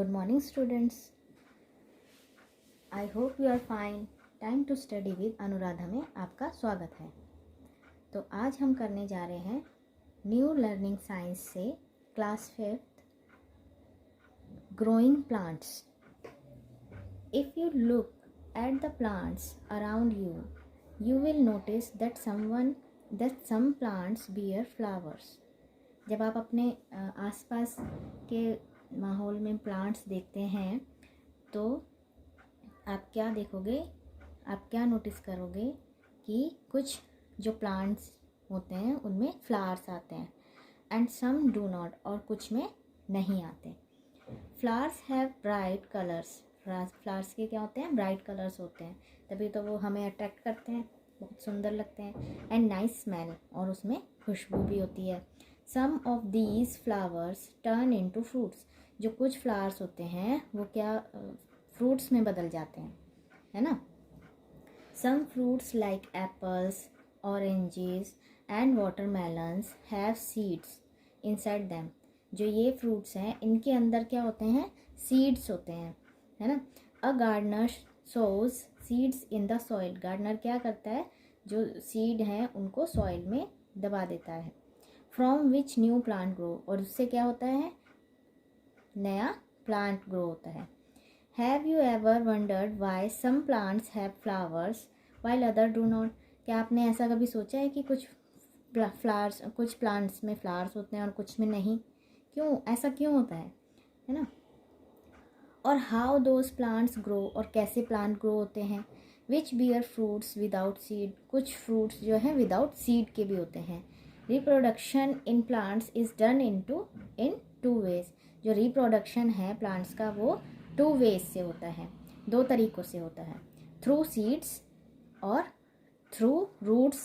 Good morning, students. I hope you are fine. Time to study with Anuradha में आपका स्वागत है। तो आज हम करने जा रहे हैं न्यू लर्निंग साइंस से class 5th growing plants. If you look at the plants around you, you will notice that some plants bear flowers. जब आप अपने आसपास के माहौल में प्लांट्स देखते हैं तो आप क्या देखोगे, आप क्या नोटिस करोगे कि कुछ जो प्लांट्स होते हैं उनमें फ्लावर्स आते हैं एंड सम डू नॉट, और कुछ में नहीं आते। Flowers have bright colours. Flowers के क्या होते हैं? ब्राइट कलर्स होते हैं, तभी तो वो हमें अट्रैक्ट करते हैं, बहुत सुंदर लगते हैं। एंड नाइस स्मेल, और उसमें खुशबू भी होती है। Some of these flowers turn into fruits. जो कुछ फ्लावर्स होते हैं वो क्या फ्रूट्स में बदल जाते हैं, है ना। Some fruits like apples, oranges and watermelons have seeds inside them. जो ये फ्रूट्स हैं इनके अंदर क्या होते हैं? सीड्स होते हैं, है ना। A gardener sows seeds in the soil. Gardener क्या करता है? जो सीड हैं उनको सॉइल में दबा देता है। From which new plant grow, और उससे क्या होता है? नया प्लांट ग्रो होता है। Have you ever wondered why some plants have flowers while other do not. क्या आपने ऐसा कभी सोचा है कि कुछ प्लांट्स में फ्लावर्स होते हैं और कुछ में नहीं? क्यों? ऐसा क्यों होता है ना। और हाउ दोज प्लांट्स ग्रो, और कैसे प्लांट ग्रो होते हैं। Which bear fruits without seed. कुछ फ्रूट्स जो हैं विदाउट सीड के भी होते हैं। Reproduction in plants is done in two ways. जो रिप्रोडक्शन है प्लांट्स का वो 2 वेज से होता है, 2 तरीक़ों से होता है। थ्रू सीड्स और थ्रू रूट्स,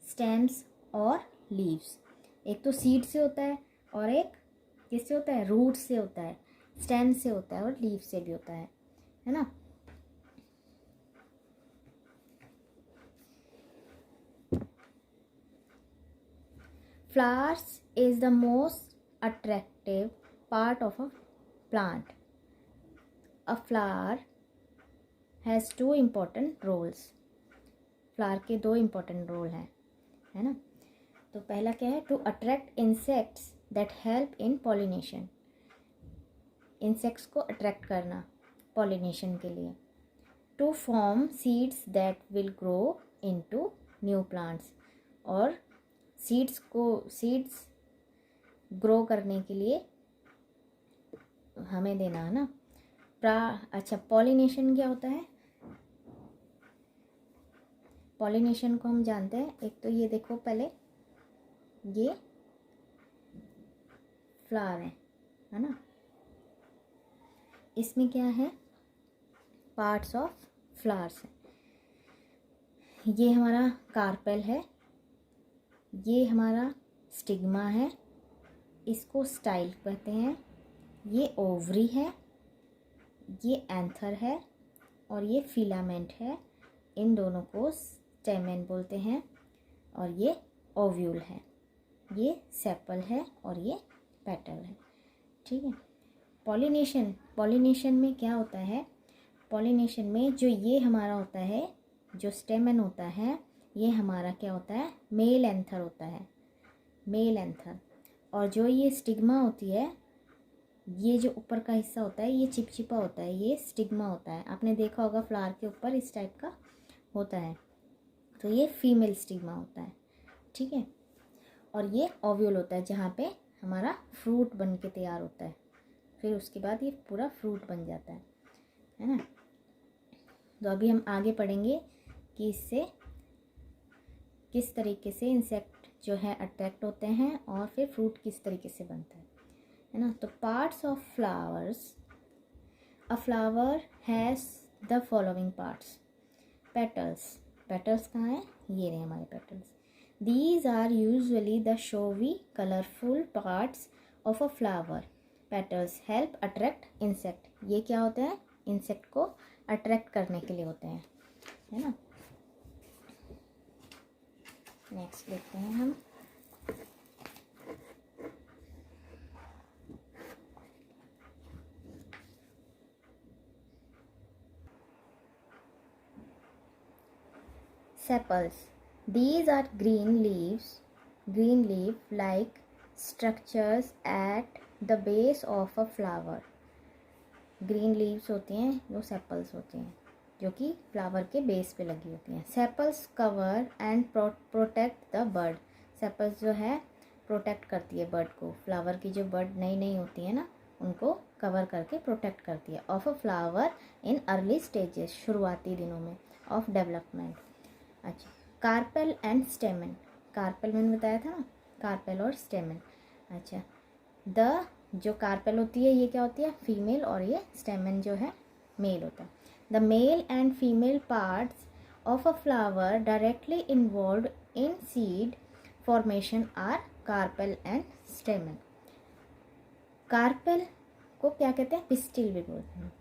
स्टेम्स और लीव्स। एक तो सीड से होता है और एक किससे होता है? रूट से होता है, स्टेम से होता है और लीव से भी होता है ना। Flowers is the most attractive part of a plant. A flower has 2 important roles. Flower के 2 important रोल हैं, है ना। तो पहला क्या है? To attract insects that help in pollination. Insects को अट्रैक्ट करना पॉलिनेशन के लिए। To form seeds that will grow into new plants, और सीड्स ग्रो करने के लिए हमें देना है ना। अच्छा, पॉलिनेशन क्या होता है? पॉलिनेशन को हम जानते हैं। एक तो ये देखो, पहले ये फ्लावर है ना। इसमें क्या है? पार्ट्स ऑफ फ्लावर्स है। ये हमारा कार्पेल है, ये हमारा स्टिग्मा है, इसको स्टाइल कहते हैं। ये ओवरी है, ये एंथर है और ये फिलामेंट है। इन दोनों को स्टेमेन बोलते हैं। और ये ओव्यूल है, ये सेपल है और ये पेटल है, ठीक है। पॉलिनेशन में क्या होता है? पॉलिनेशन में जो ये हमारा होता है, जो स्टेमेन होता है, ये हमारा क्या होता है? मेल एंथर होता है, मेल एंथर। और जो ये स्टिग्मा होती है, ये जो ऊपर का हिस्सा होता है ये चिपचिपा होता है, ये स्टिग्मा होता है। आपने देखा होगा फ्लावर के ऊपर इस टाइप का होता है, तो ये फीमेल स्टिग्मा होता है, ठीक है। और ये ओव्यूल होता है जहाँ पे हमारा फ्रूट बन के तैयार होता है। फिर उसके बाद ये पूरा फ्रूट बन जाता है ना। तो अभी हम आगे पढ़ेंगे कि इससे किस तरीके से इंसेक्ट जो है अट्रैक्ट होते हैं और फिर फ्रूट किस तरीके से बनता है ना। तो parts of flowers. A flower has the following parts. Petals. Petals कहाँ हैं? ये रहे हमारे petals. These are usually the showy colourful parts of a flower. Petals help attract insect. ये क्या होते हैं? इंसेक्ट को अट्रैक्ट करने के लिए होते हैं, है ना। नेक्स्ट देखते हैं हम। Sepals. These are green leaf-like structures at the base of a flower. Green leaves होती हैं जो सेपल्स होती हैं, जो कि फ्लावर के बेस पे लगी होती हैं. Sepals cover and protect the bird. Sepals जो है प्रोटेक्ट करती है बर्ड को. फ्लावर की जो बर्ड नई नई होती है ना, उनको कवर करके प्रोटेक्ट करती है. Of a flower in early stages, शुरुआती दिनों में ऑफ डेवलपमेंट. अच्छा, कार्पेल एंड स्टेमन. कार्पेल मैंने बताया था ना, कार्पेल और स्टेमन. अच्छा, द जो कार्पेल होती है ये क्या होती है, फीमेल, और ये स्टेमन जो है मेल होता है. The male and female parts of a flower directly involve in seed formation are carpel and stamen. Carpel को क्या कहते हैं, पिस्टिल भी बोलते हैं.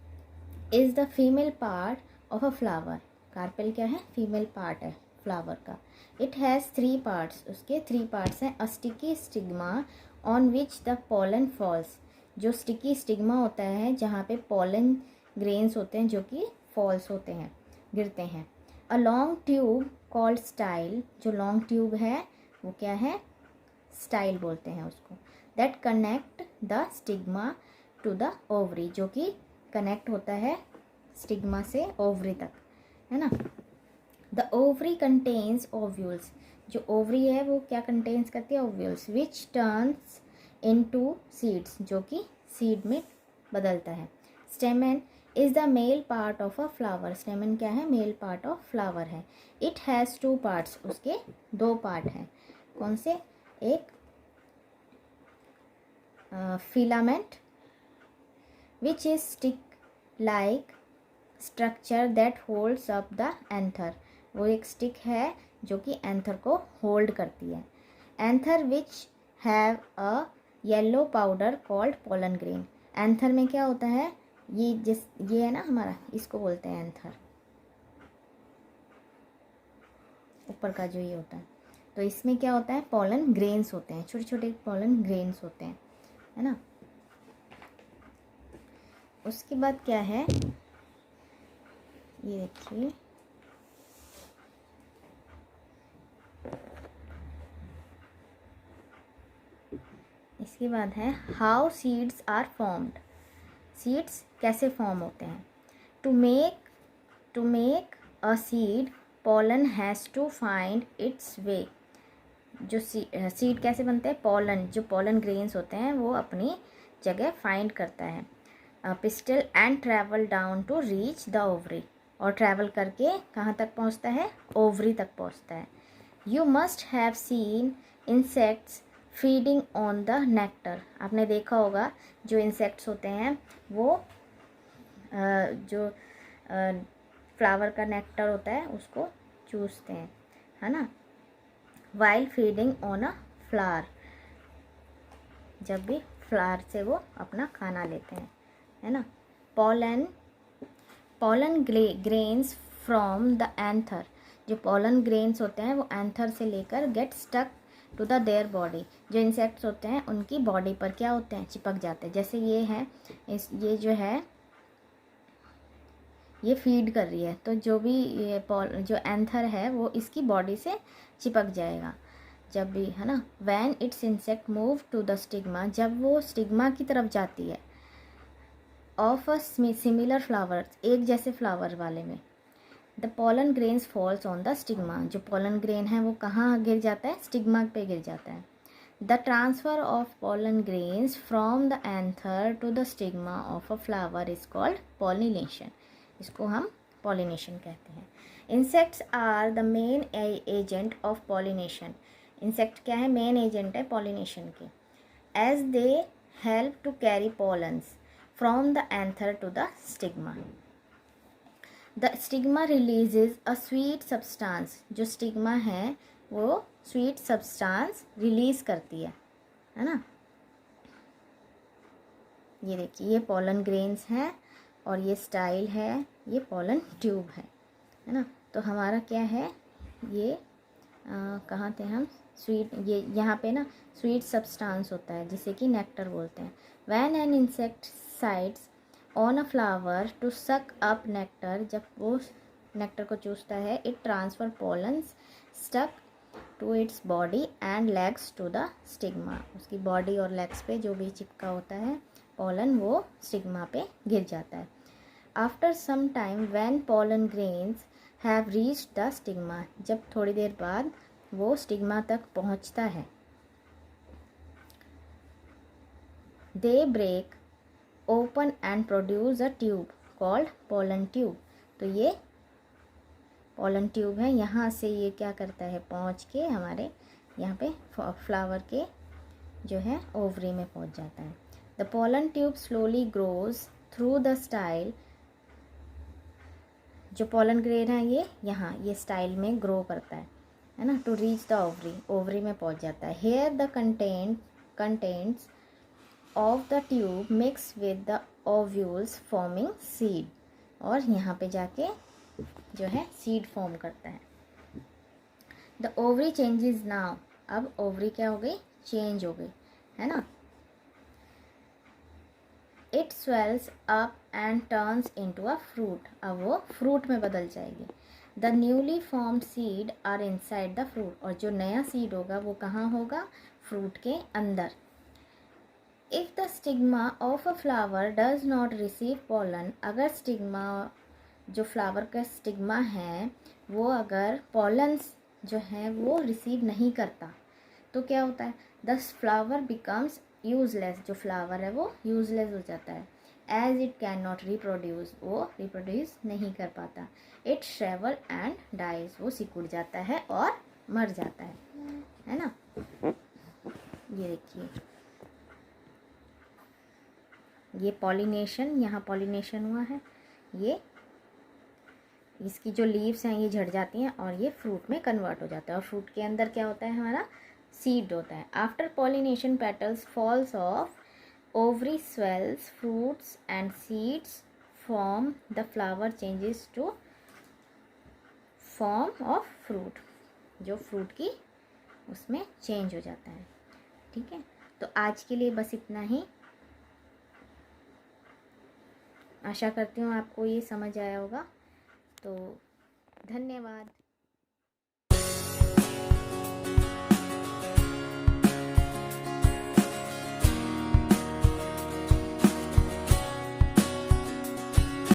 Is the female part of a flower. Carpel क्या है, फीमेल पार्ट है फ्लावर का. It has 3 parts. उसके 3 पार्ट्स हैं. A sticky stigma on which the pollen falls. जो स्टिकी स्टिग्मा होता है जहाँ पे पोलन ग्रेन्स होते हैं जो कि फॉल्स होते हैं, गिरते हैं. A long tube called style. जो लॉन्ग ट्यूब है वो क्या है, स्टाइल बोलते हैं उसको. That connect the stigma to the ovary. जो कि कनेक्ट होता है स्टिग्मा से ओवरी तक, है ना. The ovary contains ovules. जो ओवरी है वो क्या कंटेन्स करती है, ovules. Which turns into seeds. जो कि सीड में बदलता है. स्टेमन is the male part of a flower. स्टेमन क्या है, मेल पार्ट ऑफ फ्लावर है. It has 2 parts. उसके 2 पार्ट हैं. कौन से, एक filament which is stick like structure that holds up the anther. वो एक स्टिक है जो कि एंथर को होल्ड करती है. Anther which have a yellow powder called pollen grain. Anther में क्या होता है, ये है ना हमारा, इसको बोलते हैं एंथर, ऊपर का जो ये होता है. तो इसमें क्या होता है, पोलन ग्रेन्स होते हैं, छोटे छोटे पोलन ग्रेन्स होते हैं, है ना. उसके बाद क्या है, ये देखिए, इसके बाद है how seeds are formed. Seeds कैसे फॉर्म होते हैं. To make a seed pollen has to find its way. जो सीड कैसे बनते हैं, पोलन, जो पोलन ग्रेन्स होते हैं वो अपनी जगह फाइंड करता है. Pistil and travel down to reach the ovary. और ट्रैवल करके कहाँ तक पहुँचता है, ओवरी तक पहुँचता है. You must have seen insects feeding on the nectar. आपने देखा होगा जो इंसेक्ट्स होते हैं वो जो फ्लावर का नेक्टर होता है उसको चूसते हैं, है ना. While feeding on a flower. जब भी फ्लावर से वो अपना खाना लेते हैं, है ना. Pollen grains from the anther. जो पोलन ग्रेन्स होते हैं वो एंथर से लेकर get stuck to the their body. जो इंसेक्ट्स होते हैं उनकी बॉडी पर क्या होते हैं, चिपक जाते हैं. जैसे ये है, ये जो है ये फीड कर रही है, तो जो भी ये जो एंथर है वो इसकी बॉडी से चिपक जाएगा जब भी, है ना. When its insect move to the stigma. जब वो स्टिग्मा की तरफ जाती है. Of a similar flower. एक जैसे फ्लावर वाले में. The pollen grains falls on the stigma. जो पोलन ग्रेन है वो कहाँ गिर जाता है, स्टिग्मा पे गिर जाता है. The transfer of pollen grains from the anther to the stigma of a flower is called pollination. इसको हम पॉलिनेशन कहते हैं. Insects are the main agent of pollination. Insect क्या है, मेन एजेंट है पॉलिनेशन के. As they help to carry pollens from the anther to the stigma. The stigma releases a sweet substance. जो stigma है वो sweet substance release करती है ना. ये देखिए, ये पोलन ग्रेन्स हैं और ये स्टाइल है, ये पोलन ट्यूब है ना. तो हमारा क्या है, ये कहाँ थे हम, स्वीट, ये यहाँ पे ना स्वीट सब्सटेंस होता है जिसे कि नेक्टर बोलते हैं. When an insect sits on a flower to suck up nectar. जब वो नेक्टर को चूसता है, it transfer pollens stuck to its body and legs to the stigma. उसकी बॉडी और लेग्स पे जो भी चिपका होता है पोलन, वो स्टिग्मा पे गिर जाता है। After some time when pollen grains have reached the stigma, जब थोड़ी देर बाद वो स्टिग्मा तक पहुंचता है, they break open and produce a tube called pollen tube. तो ये पोलन ट्यूब है, यहाँ से ये क्या करता है, पहुँच के हमारे यहाँ पे फ्लावर के जो है ओवरी में पहुँच जाता है। The pollen tube slowly grows through the style, जो पोलन ग्रेन है ये यहाँ ये स्टाइल में ग्रो करता है ना, to reach the ovary, ovary में पहुँच जाता है। Here the contents of the tube mix with the ovules forming seed, और यहाँ पे जाके जो है सीड फॉर्म करता है। द ओवरी चेंजेस नाउ, अब ओवरी क्या हो गई, चेंज हो गई है ना। It swells up and turns into a fruit, अब वो फ्रूट में बदल जाएगी। The newly formed seed are inside the fruit, और जो नया सीड होगा वो कहाँ होगा, फ्रूट के अंदर। If the stigma of a flower does not receive pollen, अगर स्टिग्मा जो फ्लावर का स्टिग्मा है वो अगर पोलन्स जो है वो रिसीव नहीं करता, तो क्या होता है, द फ्लावर बिकम्स यूजलेस, जो फ्लावर है वो यूजलेस हो जाता है। As it can not reproduce, वो रिप्रोड्यूस नहीं कर पाता। इट श्रेवल एंड डाइज, वो सिकुड़ जाता है और मर जाता है ना। ये देखिए ये पॉलिनेशन, यहाँ पॉलिनेशन हुआ है, ये इसकी जो लीव्स हैं ये झड़ जाती हैं और ये फ्रूट में कन्वर्ट हो जाता है, और फ्रूट के अंदर क्या होता है, हमारा सीड होता है। After pollination petals falls off ovary swells fruits and seeds form, the flower changes to form of fruit, जो फ्रूट की उसमें चेंज हो जाता है। ठीक है, तो आज के लिए बस इतना ही। आशा करती हूँ आपको ये समझ आया होगा, तो धन्यवाद।